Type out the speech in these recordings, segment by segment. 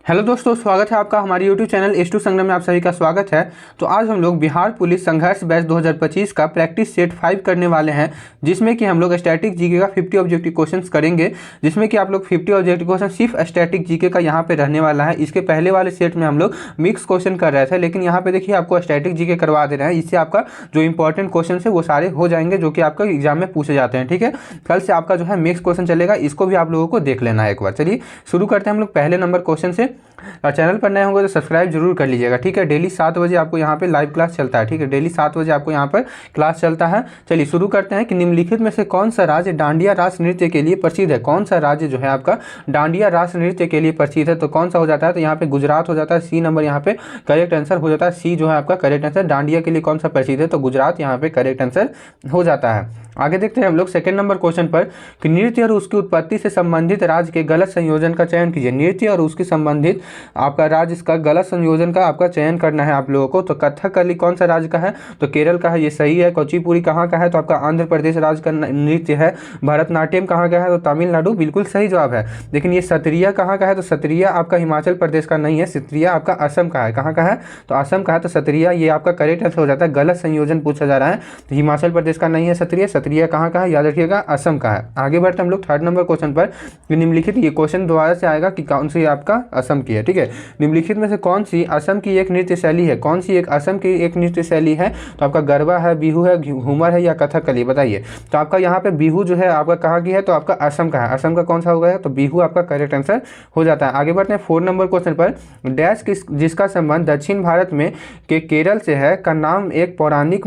Hello दोस्तों, स्वागत है आपका हमारे यूट्यूब चैनल S2 संग्राम में। आप सभी का स्वागत है। तो आज हम लोग बिहार पुलिस संघर्ष बैच 2025 का प्रैक्टिस सेट 5 करने वाले हैं, जिसमें कि हम लोग स्टैटिक जीके का 50 ऑब्जेक्टिव क्वेश्चंस करेंगे, जिसमें कि आप लोग 50 ऑब्जेक्टिव क्वेश्चन सिर्फ स्टैटिक जीके का यहाँ पे रहने वाला है। इसके पहले वाले सेट में हम लोग मिक्स क्वेश्चन कर रहे थे, लेकिन यहाँ पे देखिए आपको स्टैटिक जीके करवा दे रहे हैं। इससे आपका जो इंपॉर्टेंट क्वेश्चन है वो सारे हो जाएंगे, जो कि आपका एग्जाम में पूछे जाते हैं। ठीक है, कल से आपका जो है मिक्स क्वेश्चन चलेगा, इसको भी आप लोगों को देख लेना है एक बार। चलिए शुरू करते हैं हम लोग पहले नंबर क्वेश्चन से। और चैनल पर नए होंगे तो सब्सक्राइब जरूर कर लीजिएगा। ठीक है, डेली 7 बजे आपको यहाँ पे लाइव क्लास चलता है। ठीक है, डेली 7 बजे आपको यहाँ पर क्लास चलता है। चलिए शुरू करते हैं कि निम्नलिखित में से कौन सा राज्य डांडिया रास नृत्य के लिए प्रसिद्ध है। कौन सा राज्य जो है आपका डांडिया रास नृत्य के लिए प्रसिद्ध है, तो कौन सा हो जाता है? तो यहाँ पे गुजरात हो जाता है। सी नंबर यहाँ पे करेक्ट आंसर हो जाता है। सी जो है आपका करेक्ट आंसर। डांडिया के लिए कौन सा प्रसिद्ध है, तो गुजरात यहाँ पे करेक्ट आंसर हो जाता है। आगे देखते हैं हम लोग सेकंड नंबर क्वेश्चन पर कि नृत्य और उसकी उत्पत्ति से संबंधित राज्य के गलत संयोजन का चयन कीजिए। नृत्य और उसके संबंधित आपका राज्य का गलत संयोजन का आपका चयन करना है आप लोगों को। तो कथकली कौन सा राज्य का है, तो केरल का है, ये सही है। कुचिपुड़ी कहाँ का है, तो आपका आंध्र प्रदेश राज्य का नृत्य है। भरतनाट्यम कहाँ का है, तो तमिलनाडु, बिल्कुल सही जवाब है। लेकिन ये सत्रिया कहाँ का है, तो सत्रिया आपका हिमाचल प्रदेश का नहीं है, सत्रिया आपका असम का है। कहाँ का है, तो असम का है। तो सत्रिया ये आपका करेक्ट आंसर हो जाता है। गलत संयोजन पूछा जा रहा है, तो हिमाचल प्रदेश का नहीं है सत्रिया। सत्रिया कहाँ का है, याद रखिएगा, असम का है। आगे बढ़ते हम लोग थर्ड नंबर क्वेश्चन पर। निम्नलिखित, ये क्वेश्चन दोबारा से आएगा कि कौन सी आपका असम की है। ठीक है, निम्नलिखित में से कौन सी असम की एक नृत्य शैली है। कौन सी एक असम की एक नृत्य शैली है, तो आपका गरबा है, बिहू है, घूमर है या कथकली, बताइए। तो आपका यहाँ पे बिहू जो है आपका कहाँ की है, तो आपका असम का है। असम का कौन सा होगा, तो बिहू आपका करेक्ट आंसर हो जाता है। आगे बढ़ते हैं 4 नंबर क्वेश्चन पर। डैश जिसका संबंध दक्षिण भारत में के केरल से है का नाम एक पौराणिक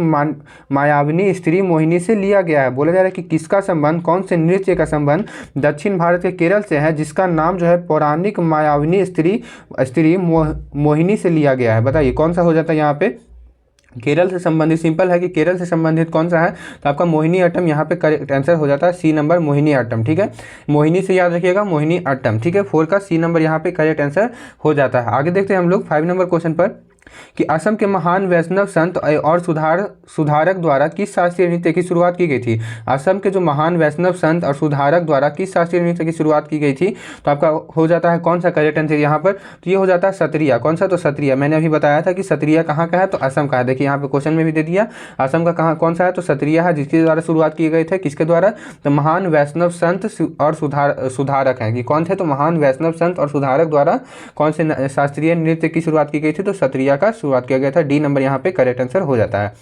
मायाविनी स्त्री मोहिनी से लिया गया है। बोला जा रहा है कि किसका संबंध, कौन से नृत्य का संबंध दक्षिण भारत के केरल से है, जिसका नाम जो है पौराणिक मायाविनी स्त्री मोहिनी से लिया गया है। बताइए कौन सा हो जाता है यहाँ पे केरल से संबंधित। सिंपल है कि केरल से संबंधित कौन सा है, तो आपका मोहिनी अट्टम यहाँ पे करेक्ट आंसर हो जाता है। C number Mohiniyattam. ठीक है, मोहिनी से याद रखिएगा, मोहिनी अट्टम। ठीक है, 4 का सी नंबर यहाँ पे करेक्ट आंसर हो जाता है। आगे देखते हैं हम लोग 5 नंबर क्वेश्चन पर कि असम के महान वैष्णव संत और सुधारक द्वारा किस शास्त्रीय नृत्य की शुरुआत की गई थी। असम के जो महान वैष्णव संत और सुधारक द्वारा किस शास्त्रीय नृत्य की शुरुआत की गई थी, तो आपका हो जाता है कौन सा करेक्ट आंसर यहाँ पर, तो ये हो जाता है सत्रिया। कौन सा, तो सत्रिया। मैंने अभी बताया था कि सत्रिया कहाँ का है, तो असम का है। देखिए यहाँ पे क्वेश्चन में भी दे दिया, असम का कहाँ कौन सा है, तो सत्रिया है, जिसके द्वारा शुरुआत किए गए थे। किसके द्वारा, तो महान वैष्णव संत और सुधारक हैं कि कौन थे, तो महान वैष्णव संत और सुधारक द्वारा कौन से शास्त्रीय नृत्य की शुरुआत की गई थी, तो सत्रिया का शुरुआत किया गया था। डी नंबर यहाँ पे करेक्ट आंसर हो जाता है।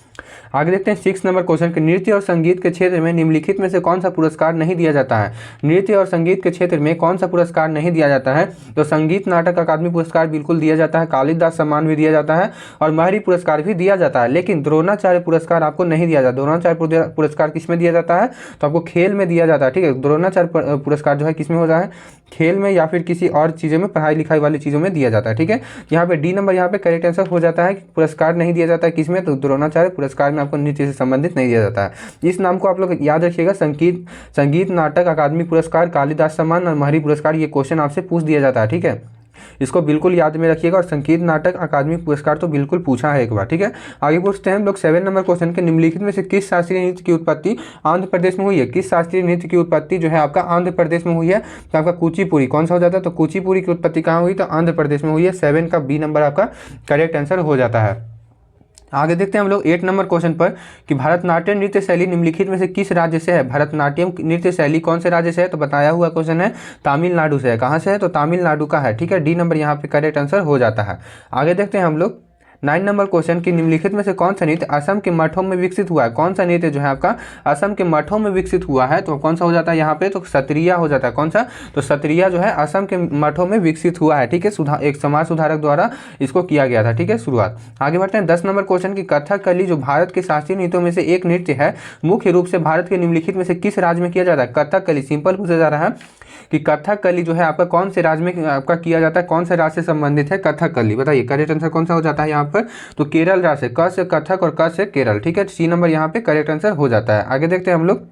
आगे देखते हैं 6 नंबर क्वेश्चन कि नृत्य और संगीत के क्षेत्र में निम्नलिखित में से कौन सा पुरस्कार नहीं दिया जाता है। नृत्य और संगीत के क्षेत्र में कौन सा पुरस्कार नहीं दिया जाता है, तो संगीत नाटक अकादमी पुरस्कार बिल्कुल दिया जाता है, कालिदास सम्मान भी दिया जाता है और महरी पुरस्कार भी दिया जाता है। लेकिन द्रोणाचार्य पुरस्कार आपको नहीं दिया जाता। द्रोणाचार्य पुरस्कार किस में दिया जाता है, तो आपको खेल में दिया जाता है। ठीक है, द्रोणाचार्य पुरस्कार जो है किस में होता है, खेल में या फिर किसी और चीज़ों में, पढ़ाई लिखाई वाली चीज़ों में दिया जाता है। ठीक है, यहाँ पे डी नंबर यहाँ पे करेक्ट आंसर हो जाता है। पुरस्कार नहीं दिया जाता है किसमें, तो द्रोणाचार्य पुरस्कार में आपको नृत्य से संबंधित नहीं दिया जाता है। इस नाम को आप लोग याद रखिएगा, संगीत नाटक अकादमी पुरस्कार, कालिदास सम्मान और महरी पुरस्कार। ये क्वेश्चन आपसे पूछ दिया जाता है। ठीक है, इसको बिल्कुल याद में रखिएगा। और संगीत नाटक अकादमी पुरस्कार तो बिल्कुल पूछा है एक बार। ठीक है, आगे पूछते हैं हम लोग 7 नंबर क्वेश्चन के निम्नलिखित में से किस शास्त्रीय नृत्य की उत्पत्ति आंध्र प्रदेश में हुई है। किस शास्त्रीय नृत्य की उत्पत्ति जो है आपका आंध्र प्रदेश में हुई है, तो आपका कुचिपुड़ी। कौन सा हो जाता है, तो कुचिपुड़ी की उत्पत्ति कहाँ हुई, तो आंध्र प्रदेश में हुई है। 7 का बी नंबर आपका करेक्ट आंसर हो जाता है। आगे देखते हैं हम लोग 8 नंबर क्वेश्चन पर कि भरतनाट्यम नृत्य शैली निम्नलिखित में से किस राज्य से है। भरतनाट्यम नृत्य शैली कौन से राज्य से है, तो बताया हुआ क्वेश्चन है तमिलनाडु से है। कहाँ से है, तो तमिलनाडु का है। ठीक है, डी नंबर यहाँ पे करेक्ट आंसर हो जाता है। आगे देखते हैं हम लोग 9 नंबर क्वेश्चन की निम्नलिखित में से कौन सा नृत्य असम के मठों में विकसित हुआ है। कौन सा नृत्य जो है आपका असम के मठों में विकसित हुआ है, तो कौन सा हो जाता है यहाँ पे, तो सत्रिया हो जाता है। कौन सा, तो सत्रिया जो है असम के मठों में विकसित हुआ है। ठीक है, एक समाज सुधारक द्वारा इसको किया गया था। ठीक है, शुरुआत। आगे बढ़ते हैं 10 नंबर क्वेश्चन की कथकली जो भारत के शास्त्रीय नृत्यों में से एक नृत्य है, मुख्य रूप से भारत के निम्नलिखित में से किस राज्य में किया जाता है। कथकली सिंपल पूछा जा रहा है कि कथकली जो है आपका कौन से राज्य में आपका किया जाता है, कौन से राज्य से संबंधित है कथकली, बताइए। करेक्ट आंसर कौन सा हो जाता है यहाँ पर, तो केरल राज्य से, क से कथक और क से केरल। ठीक है, सी नंबर यहाँ पे करेक्ट आंसर हो जाता है। आगे देखते हैं हम लोग।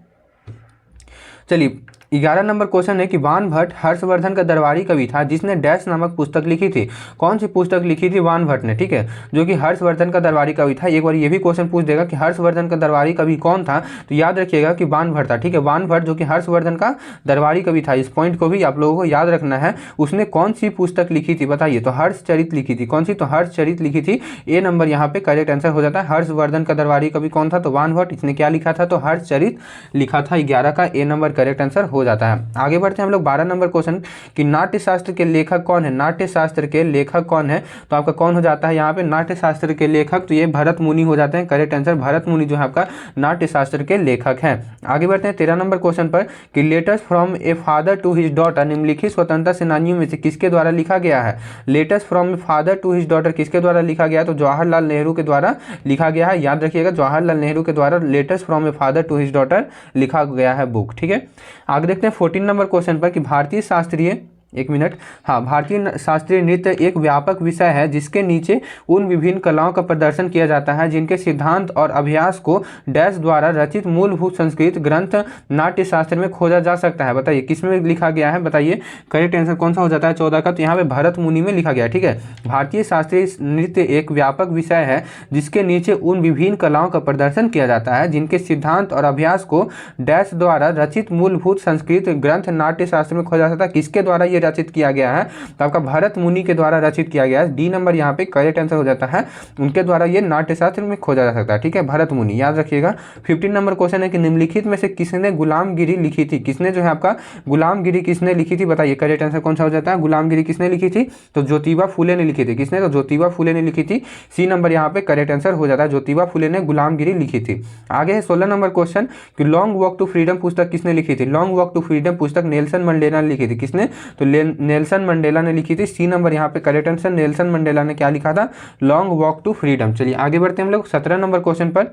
चलिए 11 नंबर क्वेश्चन है कि वान भट्ट हर्षवर्धन का दरबारी कवि था जिसने डैश नामक पुस्तक लिखी थी। कौन सी पुस्तक लिखी थी वान भट्ट ने, ठीक है, जो कि हर्षवर्धन का दरबारी कवि था। एक बार ये भी क्वेश्चन पूछ देगा कि हर्षवर्धन का दरबारी कवि कौन था, तो याद रखिएगा कि वान भट्ट था, ठीक है। वान भट्ट जो कि हर्षवर्धन का दरबारी कवि था, इस पॉइंट को भी आप लोगों को याद रखना है। उसने कौन सी पुस्तक लिखी थी बताइए, तो हर्षचरित लिखी थी। कौन सी, तो हर्षचरित लिखी थी। ए नंबर यहाँ पे करेक्ट आंसर हो जाता है। हर्षवर्धन का दरबारी कवि कौन था, तो वान भट्ट। इसने क्या लिखा था, तो हर्षचरित लिखा था। 11 का ए नंबर करेक्ट आंसर हो जाता है। आगे बढ़ते हैं हम लोग 12 नंबर क्वेश्चन कि नाट्य शास्त्र के लेखक कौन है। नाट्य शास्त्र के लेखक कौन है, तो आपका कौन हो जाता है यहाँ पे नाट्य शास्त्र के लेखक, तो ये भरत मुनि हो जाते हैं। करेक्ट आंसर भरत मुनि जो है आपका नाट्य शास्त्र के लेखक हैं। आगे बढ़ते हैं 13 नंबर क्वेश्चन पर कि letters from a father to his daughter निम्नलिखित स्वतंत्रता सेनानियों में से किसके द्वारा लिखा गया है। Letters from a father to his daughter किसके द्वारा लिखा गया है, तो जवाहरलाल नेहरू के द्वारा लिखा गया है। याद रखिएगा जवाहरलाल नेहरू के द्वारा letters from a father to his daughter लिखा गया है बुक, ठीक है। आगे देखते हैं 14 नंबर क्वेश्चन पर कि भारतीय शास्त्रीय, एक मिनट, हाँ, भारतीय शास्त्रीय नृत्य एक व्यापक विषय है जिसके नीचे उन विभिन्न कलाओं का प्रदर्शन किया जाता है जिनके सिद्धांत और अभ्यास को डैश द्वारा रचित मूलभूत संस्कृत ग्रंथ नाट्य शास्त्र में खोजा जा सकता है। बताइए किसमें लिखा गया है, बताइए करेक्ट आंसर कौन सा हो जाता है 14 का, तो यहाँ पे भरत मुनि में लिखा गया, ठीक है। भारतीय शास्त्रीय नृत्य एक व्यापक विषय है जिसके नीचे उन विभिन्न कलाओं का प्रदर्शन किया जाता है जिनके सिद्धांत और अभ्यास को डैश द्वारा रचित मूलभूत संस्कृत ग्रंथ नाट्य शास्त्र में खोजा जा सकता है। किसके द्वारा ये रचित किया गया है, तो आपका भरत मुनि के द्वारा रचित किया गया है। डी नंबर यहाँ पे करेक्ट आंसर हो जाता है। उनके द्वारा ये नाट्यशास्त्र में खोजा जा सकता है, ठीक है, भरत मुनि, याद रखिएगा। 15 नंबर क्वेश्चन है कि निम्नलिखित में से किसने गुलामगिरी लिखी थी। किसने जो है आपका गुलामगिरी किसने लिखी थी, बताइए करेक्ट आंसर कौन सा हो जाता है। गुलामगिरी किसने लिखी थी, तो ज्योतिबा फुले ने लिखी थी। किसने, तो ज्योतिबा फुले ने लिखी थी। सी नंबर यहाँ पे करेक्ट आंसर हो जाता है, ज्योतिबा फुले ने गुलामगिरी लिखी थी। आगे है 16 नंबर क्वेश्चन कि लॉन्ग वॉक टू फ्रीडम पुस्तक किसने लिखी थी। लॉन्ग वॉक टू फ्रीडम पुस्तक नेल्सन मंडेला ने लिखी थी। किसने, तो नेल्सन मंडेला ने लिखी थी। सी नंबर यहाँ पे करेक्ट आंसर, नेल्सन मंडेला ने क्या लिखा था, लॉन्ग वॉक टू फ्रीडम। चलिए आगे बढ़ते हैं हम लोग 17 नंबर क्वेश्चन पर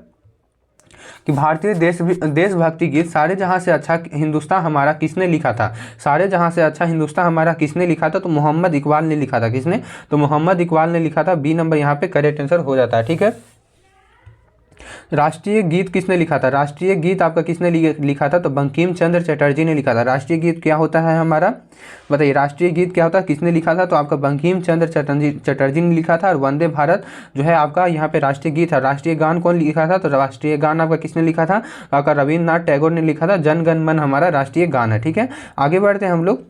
कि भारतीय देशभक्ति गीत सारे जहां से अच्छा हिंदुस्तान हमारा किसने लिखा था। सारे जहां से अच्छा हिंदुस्तान हमारा किसने लिखा था, तो मोहम्मद इकबाल ने लिखा था। किसने, तो मोहम्मद इकबाल ने लिखा था। बी नंबर यहाँ पे करेक्ट आंसर हो जाता है, ठीक है। राष्ट्रीय गीत किसने लिखा था। राष्ट्रीय गीत आपका किसने लिखा था, तो बंकिम चंद्र चटर्जी ने लिखा था। राष्ट्रीय गीत क्या होता है हमारा, बताइए राष्ट्रीय गीत क्या होता है, किसने लिखा था, तो आपका बंकिम चंद्र चटर्जी ने लिखा था। और वंदे भारत जो है आपका यहाँ पे राष्ट्रीय गीत है। राष्ट्रीय गान कौन लिखा था, तो राष्ट्रीय गान आपका किसने लिखा था, आपका रविन्द्रनाथ टैगोर ने लिखा था। जन गण मन हमारा राष्ट्रीय गान है, ठीक है। आगे बढ़ते हैं हम लोग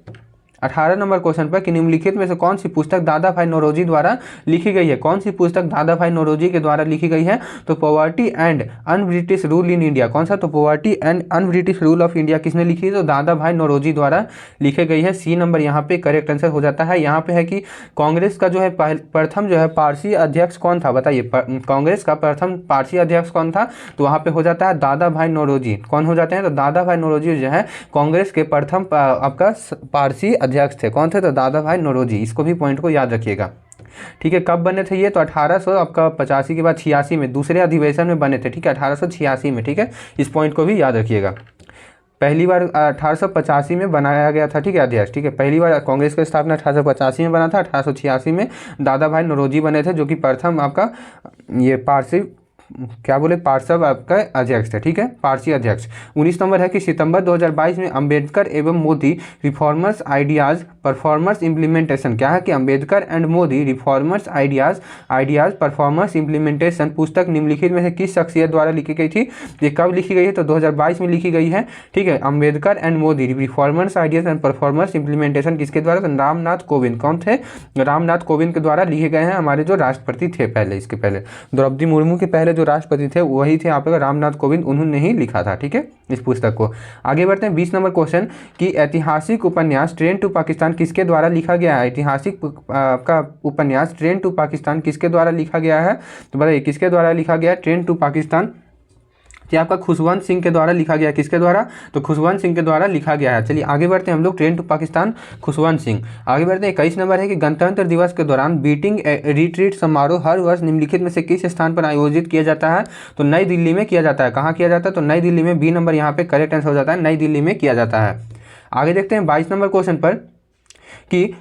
18 नंबर क्वेश्चन पर कि निम्नलिखित में से कौन सी पुस्तक दादा भाई नौरोजी द्वारा लिखी गई है। कौन सी पुस्तक दादा भाई नौरोजी के द्वारा लिखी गई है, तो poverty and un British rule in India. कौन सा, तो poverty and un British rule of India किसने लिखी है, तो दादा भाई नौरोजी द्वारा लिखी गई है। सी नंबर यहाँ पे करेक्ट आंसर हो जाता है। यहाँ पे है कि कांग्रेस का जो है प्रथम जो है पारसी अध्यक्ष कौन था, बताइए कांग्रेस का प्रथम पारसी अध्यक्ष कौन था, तो वहाँ पे हो जाता है दादा भाई नौरोजी। कौन हो जाते हैं, तो दादा भाई नौरोजी जो है कांग्रेस के प्रथम आपका पारसी अध्यक्ष थे। कौन थे, तो दादा भाई नौरोजी। इसको भी पॉइंट को याद रखिएगा, ठीक है। कब बने थे ये, तो 1885 के बाद 86 में दूसरे अधिवेशन में बने थे, ठीक है, 1886 में, ठीक है। इस पॉइंट को भी याद रखिएगा। पहली बार 1885 में बनाया गया था, ठीक है, अध्यक्ष, ठीक है। पहली बार कांग्रेस की स्थापना 1885 में बना था। 1886 में दादा भाई नौरोजी बने थे जो कि प्रथम आपका ये पारसी क्या बोले पार्षद आपका अध्यक्ष थे, ठीक है, पारसी अध्यक्ष। 19 नंबर है कि सितंबर 2022 में अंबेडकर एवं Modi reformers ideas performers implementation, क्या है कि Ambedkar and Modi reformers ideas performers implementation पुस्तक निम्नलिखित में से किस शख्सियत द्वारा लिखी गई थी। ये कब लिखी गई है, तो 2022 में लिखी गई है, ठीक है। Ambedkar and Modi reformers ideas and performers implementation किसके द्वारा, तो रामनाथ कोविंद। कौन थे, रामनाथ कोविंद के द्वारा लिखे गए हैं। हमारे जो राष्ट्रपति थे पहले, इसके पहले द्रौपदी मुर्मू के पहले जो राष्ट्रपति थे वही थे आपका रामनाथ कोविंद, उन्होंने ही लिखा था, ठीक है, इस पुस्तक को। आगे बढ़ते हैं 20 नंबर क्वेश्चन कि ऐतिहासिक उपन्यास ट्रेन टू पाकिस्तान किसके द्वारा लिखा गया है। ऐतिहासिक का उपन्यास ट्रेन टू पाकिस्तान किसके द्वारा लिखा गया है, तो बताइए किसके द्वारा लिखा गया है ट्रेन टू पाकिस्तान। ये आपका खुशवंत सिंह के द्वारा लिखा गया, किसके द्वारा, तो खुशवंत सिंह के द्वारा लिखा गया है। चलिए आगे बढ़ते हैं हम लोग, ट्रेन टू पाकिस्तान खुशवंत सिंह। आगे बढ़ते हैं 21 नंबर है कि गणतंत्र दिवस के दौरान बीटिंग रिट्रीट समारोह हर वर्ष निम्नलिखित में से किस स्थान पर आयोजित किया जाता है, तो नई दिल्ली में किया जाता है। कहाँ किया जाता है, तो नई दिल्ली में। बी नंबर यहाँ पे करेक्ट आंसर हो जाता है, नई दिल्ली में किया जाता है। आगे देखते हैं 22 नंबर क्वेश्चन पर कि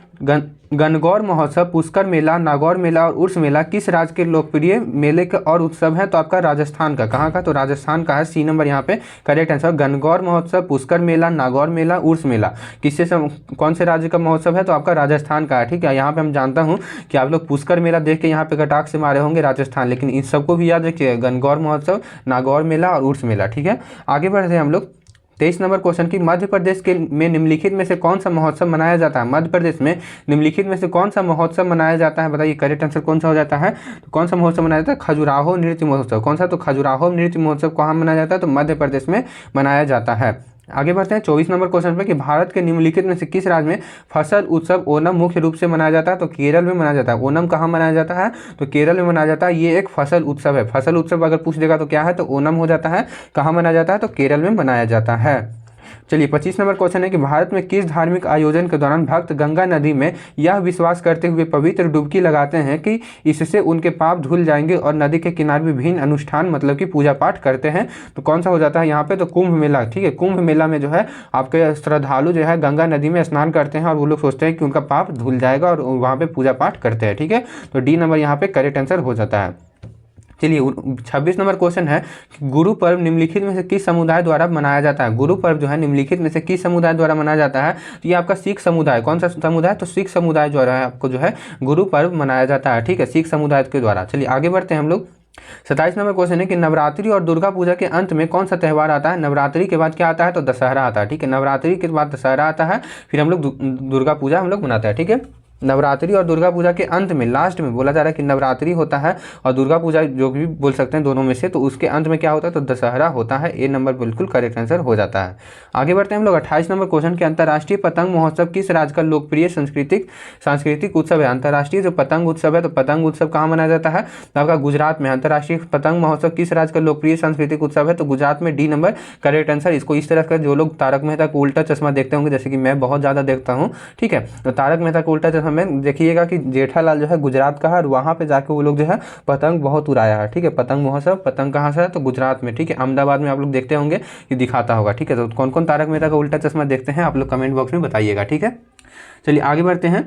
गणगौर महोत्सव, पुष्कर मेला, नागौर मेला और उर्स मेला किस राज्य के लोकप्रिय मेले का और उत्सव है? तो आपका राजस्थान का। कहाँ का? तो राजस्थान का है। सी नंबर यहाँ पे करेक्ट आंसर। गणगौर महोत्सव, पुष्कर मेला, नागौर मेला, उर्स मेला किससे कौन से राज्य का महोत्सव है? तो आपका राजस्थान का है। ठीक है, यहाँ पे हम जानता हूँ कि आप लोग पुष्कर मेला देख के यहाँ पे कटाक से मारे होंगे राजस्थान, लेकिन इन सबको भी याद रखिए, गणगौर महोत्सव, नागौर मेला और उर्स मेला। ठीक है, आगे बढ़ते हैं हम लोग 23 नंबर क्वेश्चन की मध्य प्रदेश के में निम्नलिखित में से कौन सा महोत्सव मनाया जाता है? मध्य प्रदेश में निम्नलिखित में से कौन सा महोत्सव मनाया जाता है? बताइए, करेक्ट आंसर कौन सा हो जाता है? तो कौन सा महोत्सव मनाया जाता है? खजुराहो नृत्य महोत्सव। कौन सा? तो खजुराहो नृत्य महोत्सव कहाँ मनाया जाता है? तो मध्य प्रदेश में मनाया जाता है। आगे बढ़ते हैं 24 नंबर क्वेश्चन पे कि भारत के निम्नलिखित में से किस राज्य में फसल उत्सव ओनम मुख्य रूप से मनाया जाता है? तो केरल में मनाया जाता है। ओनम कहाँ मनाया जाता है? तो केरल में मनाया जाता है। ये एक फसल उत्सव है। फसल उत्सव अगर पूछ देगा तो क्या है? तो ओनम हो जाता है। कहाँ मनाया जाता है? तो केरल में मनाया जाता है। चलिए 25 नंबर क्वेश्चन है कि भारत में किस धार्मिक आयोजन के दौरान भक्त गंगा नदी में यह विश्वास करते हुए पवित्र डुबकी लगाते हैं कि इससे उनके पाप धुल जाएंगे और नदी के किनारे विभिन्न अनुष्ठान मतलब कि पूजा पाठ करते हैं? तो कौन सा हो जाता है यहाँ पे? तो कुंभ मेला। ठीक है, कुंभ मेला में जो है आपके श्रद्धालु जो है गंगा नदी में स्नान करते हैं और वो लोग सोचते हैं कि उनका पाप धुल जाएगा और वहाँ पे पूजा पाठ करते हैं। ठीक है, तो डी नंबर यहाँ पे करेक्ट आंसर हो जाता है। चलिए 26 नंबर क्वेश्चन है, गुरु पर्व निम्नलिखित में से किस समुदाय द्वारा मनाया जाता है? गुरु पर्व जो है निम्नलिखित में से किस समुदाय द्वारा मनाया जाता है? तो ये आपका सिख समुदाय। कौन सा समुदाय? तो सिख समुदाय द्वारा है आपको जो है गुरु पर्व मनाया जाता है। ठीक है, सिख समुदाय के द्वारा। चलिए आगे बढ़ते हैं हम लोग 27 नंबर क्वेश्चन है कि नवरात्रि और दुर्गा पूजा के अंत में कौन सा त्यौहार आता है? नवरात्रि के बाद क्या आता है? तो दशहरा आता है। ठीक है, नवरात्रि के बाद दशहरा आता है, फिर हम लोग दुर्गा पूजा हम लोग मनाते हैं। ठीक है, नवरात्रि और दुर्गा पूजा के अंत में लास्ट में बोला जा रहा है कि नवरात्रि होता है और दुर्गा पूजा जो भी बोल सकते हैं दोनों में से, तो उसके अंत में क्या होता है? तो दशहरा होता है। ए नंबर बिल्कुल करेक्ट आंसर हो जाता है। आगे बढ़ते हैं हम लोग 28 नंबर क्वेश्चन के अंतर्राष्ट्रीय पतंग महोत्सव किस राज्य का लोकप्रिय सांस्कृतिक उत्सव है? अंतर्राष्ट्रीय जो पतंग उत्सव है, तो पतंग उत्सव कहाँ मनाया जाता है? तो आपका गुजरात में। अंतर्राष्ट्रीय पतंग महोत्सव किस राज्य का लोकप्रिय सांस्कृतिक उत्सव है? तो गुजरात में। D number correct answer. इसको इस तरह का जो लोग तारक मेहता का उल्टा चश्मा देखते होंगे, जैसे कि मैं बहुत ज़्यादा देखता हूँ। ठीक है, तो तारक मेहता का उल्टा चश्मा में देखिएगा कि जेठालाल जो है गुजरात का है और वहाँ पे जाके वो लोग जो है पतंग बहुत उड़ाया है। ठीक है, पतंग महोत्सव पतंग कहाँ से है? तो गुजरात में। ठीक है, अहमदाबाद में आप लोग देखते होंगे कि दिखाता होगा। ठीक है, तो कौन कौन तारक मेहता का उल्टा चश्मा देखते हैं आप लोग कमेंट बॉक्स में बताइएगा। ठीक है, चलिए आगे बढ़ते हैं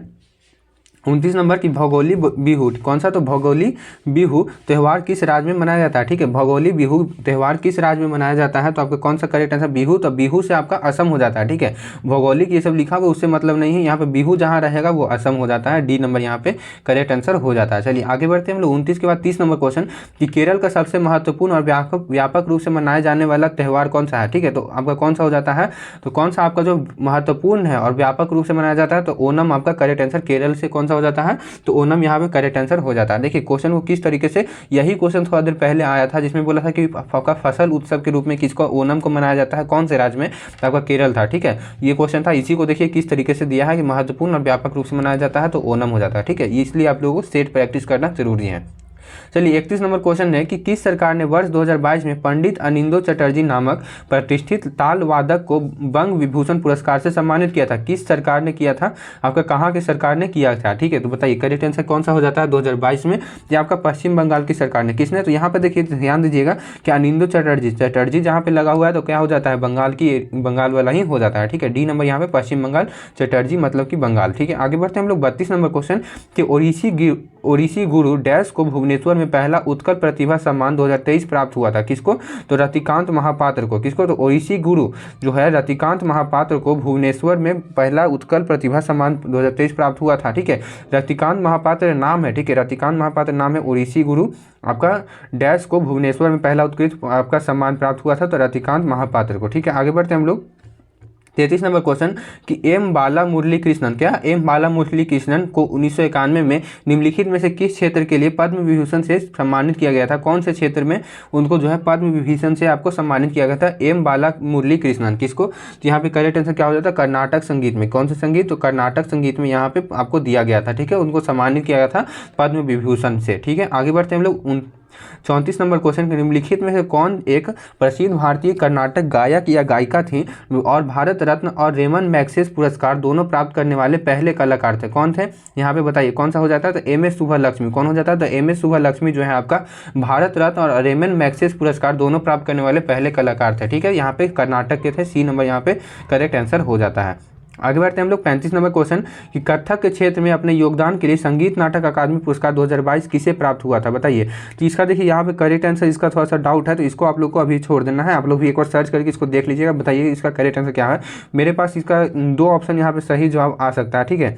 29 नंबर की भोगोली बिहू। कौन सा? तो भोगोली बिहू त्यौहार किस राज्य में मनाया जाता है? ठीक है, भोगोली बिहू त्यौहार किस राज्य में मनाया जाता है? तो आपका कौन सा करेक्ट आंसर? बिहू। तो बिहू से आपका असम हो जाता है। ठीक है, भौगोलिक ये सब लिखा हुआ उससे मतलब नहीं है, यहाँ पे बिहू जहाँ रहेगा वो असम हो जाता है। डी नंबर यहाँ पे करेक्ट आंसर हो जाता है। चलिए आगे बढ़ते हैं हम लोग 29 के बाद 30 नंबर क्वेश्चन कि केरल का सबसे महत्वपूर्ण और व्यापक रूप से मनाए जाने वाला त्यौहार कौन सा है? ठीक है, तो आपका कौन सा हो जाता है? तो कौन सा आपका जो महत्वपूर्ण है और व्यापक रूप से मनाया जाता है? तो ओनम आपका करेक्ट आंसर। केरल से कौन सा हो जाता है? तो ओनम यहाँ पे करेक्ट आंसर हो जाता है। देखिए क्वेश्चन को किस तरीके से, यही क्वेश्चन थोड़ा देर पहले आया था जिसमें बोला था कि आपका फसल उत्सव के रूप में किसको ओनम को मनाया जाता है, कौन से राज्य में? तो आपका केरल था। ठीक है, ये क्वेश्चन था। इसी को देखिए किस तरीके से दिया है कि महत्वपूर्ण और व्यापक रूप से मनाया जाता है, तो ओनम हो जाता है। ठीक है, इसलिए आप लोगों को सेट प्रैक्टिस करना जरूरी है। चलिए 31 नंबर क्वेश्चन है कि किस सरकार ने वर्ष 2022 में पंडित अनिंदो चटर्जी नामक प्रतिष्ठित ताल वादक को बंग विभूषण पुरस्कार से सम्मानित किया था? किस सरकार ने किया था? आपका कहाँ की सरकार ने किया था? ठीक है, तो बताइए करेक्ट आंसर कौन सा हो जाता है 2022 में? ये आपका पश्चिम बंगाल की सरकार ने। किसने? तो यहाँ पे देखिए ध्यान दीजिएगा कि अनिंदो चटर्जी जहाँ पे लगा हुआ है तो क्या हो जाता है? बंगाल वाला ही हो जाता है। ठीक है, डी नंबर यहाँ पे पश्चिम बंगाल, चटर्जी मतलब कि बंगाल। ठीक है, आगे बढ़ते हैं हम लोग 32 नंबर क्वेश्चन कि ओडिसी गुरु डैश को भुवनेश्वर में पहला उत्कल प्रतिभा सम्मान 2023 प्राप्त हुआ था? किसको? तो रतिकांत महापात्र को। किसको? तो ओडिसी गुरु जो है रतिकांत महापात्र को भुवनेश्वर में पहला उत्कल प्रतिभा सम्मान 2023 प्राप्त हुआ था। ठीक है, रतिकांत महापात्र नाम है। ठीक है, रतिकांत महापात्र नाम है। ओडिसी गुरु आपका डैश को भुवनेश्वर में पहला उत्कृष्ट आपका सम्मान प्राप्त हुआ था, तो रतिकांत महापात्र को। ठीक है, आगे बढ़ते हैं हम लोग 33 नंबर क्वेश्चन कि एम बाला मुरली कृष्णन, क्या एम बाला मुरली कृष्णन को 1991 में निम्नलिखित में से किस क्षेत्र के लिए पद्म विभूषण से सम्मानित किया गया था? कौन से क्षेत्र में उनको जो है पद्म विभूषण से आपको सम्मानित किया गया था? एम बाला मुरली कृष्णन। किसको? तो यहाँ पे करेक्ट आंसर क्या हो जाता है? कर्नाटक संगीत में। कौन से संगीत? तो कर्नाटक संगीत में यहाँ पे आपको दिया गया था। ठीक है, उनको सम्मानित किया गया था पद्म विभूषण से। ठीक है, आगे बढ़ते हैं हम लोग 34 नंबर क्वेश्चन के निम्नलिखित में से कौन एक प्रसिद्ध भारतीय कर्नाटक गायक या गायिका थी और भारत रत्न और रेमन मैग्सेसे पुरस्कार दोनों प्राप्त करने वाले पहले कलाकार थे? कौन थे? यहाँ पे बताइए कौन सा हो जाता है? तो एम एस सुब्बलक्ष्मी। कौन हो जाता है? तो एम एस सुब्बलक्ष्मी जो है आपका भारत रत्न और रेमन मैग्सेसे पुरस्कार दोनों प्राप्त करने वाले पहले कलाकार थे। ठीक है, यहाँ पे कर्नाटक के थे। सी नंबर यहाँ पे करेक्ट आंसर हो जाता है। आगे बढ़ते हैं हम लोग 35 नंबर क्वेश्चन कि कथक के क्षेत्र में अपने योगदान के लिए संगीत नाटक अकादमी पुरस्कार 2022 किसे प्राप्त हुआ था, बताइए। तो इसका देखिए यहाँ पे करेक्ट आंसर, इसका थोड़ा सा डाउट है तो इसको आप लोग को अभी छोड़ देना है, आप लोग भी एक बार सर्च करके इसको देख लीजिएगा, बताइए इसका करेक्ट आंसर क्या है। मेरे पास इसका 2 ऑप्शन यहाँ पे सही जवाब आ सकता है, ठीक है।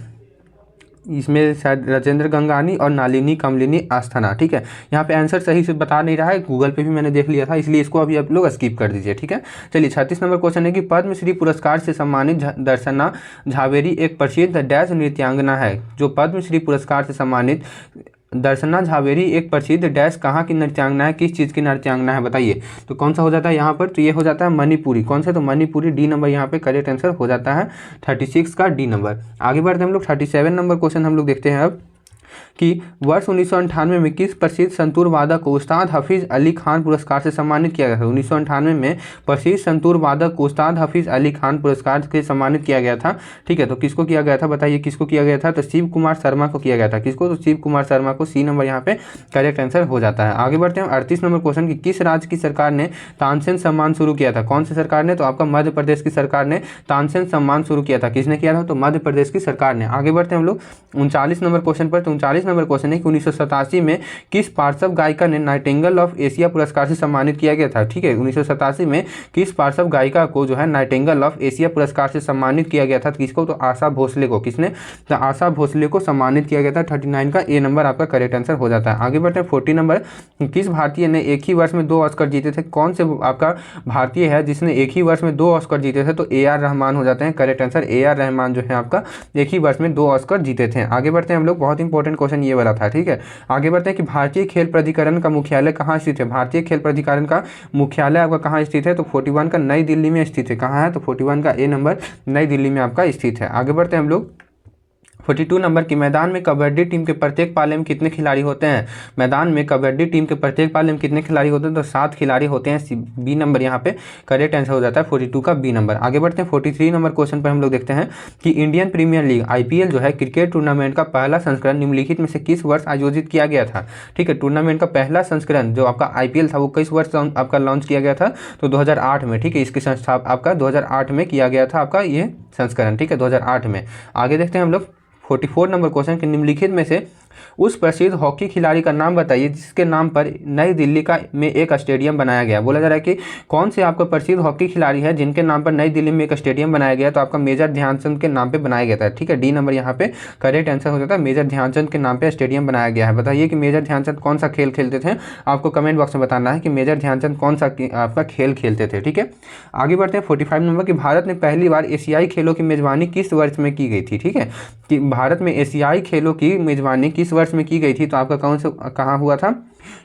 इसमें शायद राजेंद्र गंगानी और नालिनी कमलिनी आस्थाना, ठीक है। यहाँ पे आंसर सही से बता नहीं रहा है, गूगल पे भी मैंने देख लिया था, इसलिए इसको अभी आप लोग स्किप कर दीजिए, ठीक है। चलिए 36 नंबर क्वेश्चन है कि पद्मश्री पुरस्कार से सम्मानित दर्शना झावेरी एक प्रसिद्ध डैश नृत्यांगना है। जो पद्मश्री पुरस्कार से सम्मानित दर्शना झावेरी एक प्रसिद्ध डैश कहाँ की नृत्यांगना है, किस चीज़ की नृत्यांगना है, बताइए। तो कौन सा हो जाता है यहाँ पर, तो ये हो जाता है मणिपुरी। कौन सा, तो मणिपुरी, डी नंबर यहाँ पे करेक्ट आंसर हो जाता है 36 का डी नंबर। आगे बढ़ते हैं हम लोग 37 नंबर क्वेश्चन हम लोग देखते हैं अब कि वर्ष 1998 में किस प्रसिद्ध संतूर वादक को उस्ताद हफीज़ अली खान पुरस्कार से सम्मानित किया गया था। 1998 में प्रसिद्ध संतूर वादक को उस्ताद हफीज़ अली खान पुरस्कार से सम्मानित किया गया था, ठीक है। तो किसको किया गया था, बताइए किसको किया गया था, तो शिव कुमार शर्मा को किया गया था। किसको, तो शिव कुमार शर्मा को, सी नंबर यहाँ पे करेक्ट आंसर हो जाता है। आगे बढ़ते हैं 38 नंबर क्वेश्चन कि किस राज्य की सरकार ने तानसेन सम्मान शुरू किया था। कौन सी सरकार ने, तो आपका मध्य प्रदेश की सरकार ने तानसेन सम्मान शुरू किया था। किसने किया था, तो मध्य प्रदेश की सरकार ने। आगे बढ़ते हैं हम लोग 39 नंबर क्वेश्चन पर। तो 39 नंबर क्वेश्चन है कि 1987 में किस पार्श्व गायिका ने नाइटिंगेल ऑफ एशिया पुरस्कार से सम्मानित किया गया था, ठीक है। 1987 में किस पार्श्व गायिका को जो है नाइटिंगेल ऑफ एशिया पुरस्कार से सम्मानित किया गया था, किसको, तो आशा भोसले को। किसने, तो आशा भोसले को सम्मानित किया गया था। 39 का ए नंबर आपका करेक्ट आंसर हो जाता है। आगे बढ़ते हैं 40 नंबर, किस भारतीय ने एक ही वर्ष में 2 ऑस्कर जीते थे। कौन से आपका भारतीय है जिसने एक ही वर्ष में 2 ऑस्कर जीते थे, तो AR रहमान हो जाते हैं। करेक्ट आंसर AR रहमान जो है आपका एक ही वर्ष में 2 ऑस्कर जीते थे। आगे बढ़ते हैं हम लोग, बहुत इंपॉर्टेंट क्वेश्चन ये वाला था, ठीक है। आगे बढ़ते हैं कि भारतीय खेल प्राधिकरण का मुख्यालय कहाँ स्थित है। भारतीय खेल प्राधिकरण का मुख्यालय आपका कहाँ स्थित है, तो 41 का नई दिल्ली में स्थित है। कहाँ है, तो 41 का ए नंबर नई दिल्ली में आपका स्थित है। आगे बढ़ते हैं हम लोग 42 नंबर की मैदान में कबड्डी टीम के प्रत्येक पाले में कितने खिलाड़ी होते हैं। मैदान में कबड्डी टीम के प्रत्येक पाले में कितने खिलाड़ी होते हैं, तो 7 खिलाड़ी होते हैं। बी नंबर यहाँ पे करेक्ट आंसर हो जाता है 42 का बी नंबर। आगे बढ़ते हैं 43 नंबर क्वेश्चन पर हम लोग देखते हैं कि इंडियन प्रीमियर लीग IPL जो है क्रिकेट टूर्नामेंट का पहला संस्करण निम्नलिखित में से किस वर्ष आयोजित किया गया था, ठीक है। टूर्नामेंट का पहला संस्करण जो आपका IPL था वो किस वर्ष आपका लॉन्च किया गया था, तो 2008 में, ठीक है। इसकी संस्था आपका 2008 में किया गया था आपका ये संस्करण, ठीक है, 2008 में। आगे देखते हैं हम लोग 44 नंबर क्वेश्चन के निम्नलिखित में से उस प्रसिद्ध हॉकी खिलाड़ी का नाम बताइए जिसके नाम पर नई दिल्ली में एक स्टेडियम बनाया गया। बोला जा रहा है कि कौन से आपका प्रसिद्ध हॉकी खिलाड़ी है जिनके नाम पर नई दिल्ली में एक स्टेडियम बनाया गया, तो आपका मेजर ध्यानचंद के नाम पे बनाया गया था, ठीक है। डी नंबर यहाँ पे करेक्ट आंसर हो जाता है, मेजर ध्यानचंद के नाम पे स्टेडियम बनाया गया है। बताइए कि मेजर ध्यानचंद कौन सा खेल खेलते थे, आपको कमेंट बॉक्स में बताना है कि मेजर ध्यानचंद कौन सा आपका खेल खेलते थे, ठीक है। आगे बढ़ते हैं 45 नंबर कि भारत ने पहली बार एशियाई खेलों की मेजबानी किस वर्ष में की गई थी, ठीक है। कि भारत में एशियाई खेलों की मेजबानी किस वर्ष में की गई थी, तो आपका कौन से कहाँ हुआ था,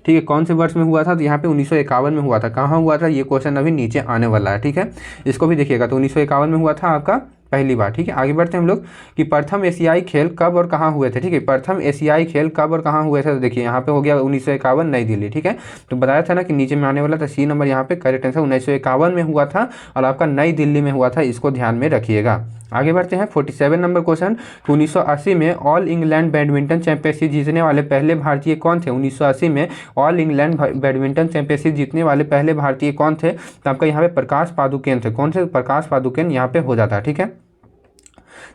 ठीक है, कौन से वर्ष में हुआ था, तो यहाँ पे 1951 में हुआ था। कहाँ हुआ था, ये क्वेश्चन अभी नीचे आने वाला है, ठीक है, इसको भी देखिएगा। तो 1951 में हुआ था आपका पहली बार, ठीक है। आगे बढ़ते हैं हम लोग कि प्रथम एशियाई खेल कब और कहाँ हुए थे, ठीक है। प्रथम एशियाई खेल कब और कहाँ हुए थे, तो देखिए यहाँ पे हो गया 1951 नई दिल्ली, ठीक है। तो बताया था ना कि नीचे में आने वाला था, सी नंबर यहाँ पे करेक्ट आंसर 1951 में हुआ था और आपका नई दिल्ली में हुआ था, इसको ध्यान में रखिएगा। आगे बढ़ते हैं 47 नंबर क्वेश्चन, 1980 में ऑल इंग्लैंड बैडमिंटन चैंपियनशिप जीतने वाले पहले भारतीय कौन थे। 1980 में ऑल इंग्लैंड बैडमिंटन चैंपियनशिप जीतने वाले पहले भारतीय कौन थे, तो आपका यहाँ पे प्रकाश पादुकेन थे। कौन से, प्रकाश पादुकेन यहाँ पे हो जाता है, ठीक है।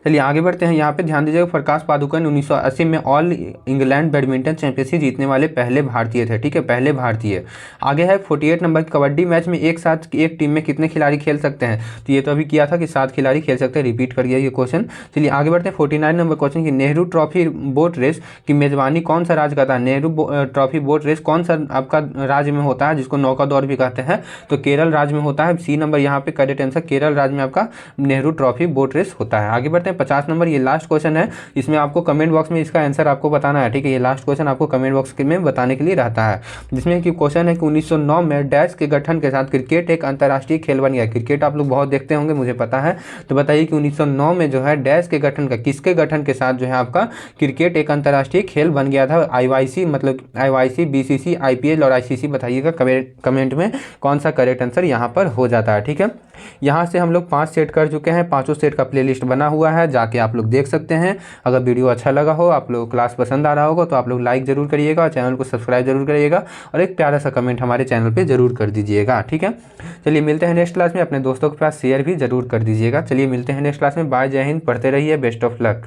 चलिए आगे बढ़ते हैं, यहाँ पे ध्यान दीजिएगा, प्रकाश पादुकोण 1980 में ऑल इंग्लैंड बैडमिंटन चैंपियनशिप जीतने वाले पहले भारतीय थे, ठीक है, पहले भारतीय। आगे है 48 नंबर, कबड्डी मैच में एक साथ एक टीम में कितने खिलाड़ी खेल सकते हैं, तो ये तो अभी किया था कि 7 खिलाड़ी खेल सकते हैं, रिपीट कर गया ये क्वेश्चन। चलिए आगे बढ़ते हैं 49 नंबर क्वेश्चन की नेहरू ट्रॉफी बोट रेस की मेजबानी कौन सा राज्य करता है। नेहरू ट्रॉफी बोट रेस कौन सा आपका राज्य में होता है, जिसको नौका दौड़ भी कहते हैं, तो केरल राज्य में होता है। सी नंबर यहाँ पे करेक्ट आंसर, केरल राज्य में आपका नेहरू ट्रॉफी बोट रेस होता है। आगे बढ़ते हैं 50 नंबर, ये लास्ट क्वेश्चन है, इसमें आपको कमेंट बॉक्स में इसका आंसर आपको बताना है, ठीक है। ये लास्ट क्वेश्चन आपको कमेंट बॉक्स में बताने के लिए रहता है, जिसमें कि क्वेश्चन है कि 1909 में डैश के गठन के साथ क्रिकेट एक अंतर्राष्ट्रीय खेल बन गया। क्रिकेट आप लोग बहुत देखते होंगे, मुझे पता है, तो बताइए कि 1909 में जो है डैश के गठन का, किसके गठन के साथ जो है आपका क्रिकेट एक अंतर्राष्ट्रीय खेल बन गया था। IYC मतलब IYC, BCC, IPL और ICC बताइएगा कमेंट में कौन सा करेक्ट आंसर यहाँ पर हो जाता है, ठीक है। यहाँ से हम लोग 5 सेट कर चुके हैं, 5 सेट का प्लेलिस्ट बना हुआ हुआ है, जाके आप लोग देख सकते हैं। अगर वीडियो अच्छा लगा हो, आप लोग क्लास पसंद आ रहा होगा, तो आप लोग लाइक ज़रूर करिएगा और चैनल को सब्सक्राइब जरूर करिएगा और एक प्यारा सा कमेंट हमारे चैनल पर ज़रूर कर दीजिएगा। ठीक है, चलिए मिलते हैं नेक्स्ट क्लास में। अपने दोस्तों के पास शेयर भी ज़रूर कर दीजिएगा। चलिए मिलते हैं नेक्स्ट क्लास में। बाय, जय हिंद, पढ़ते रहिए, बेस्ट ऑफ लक।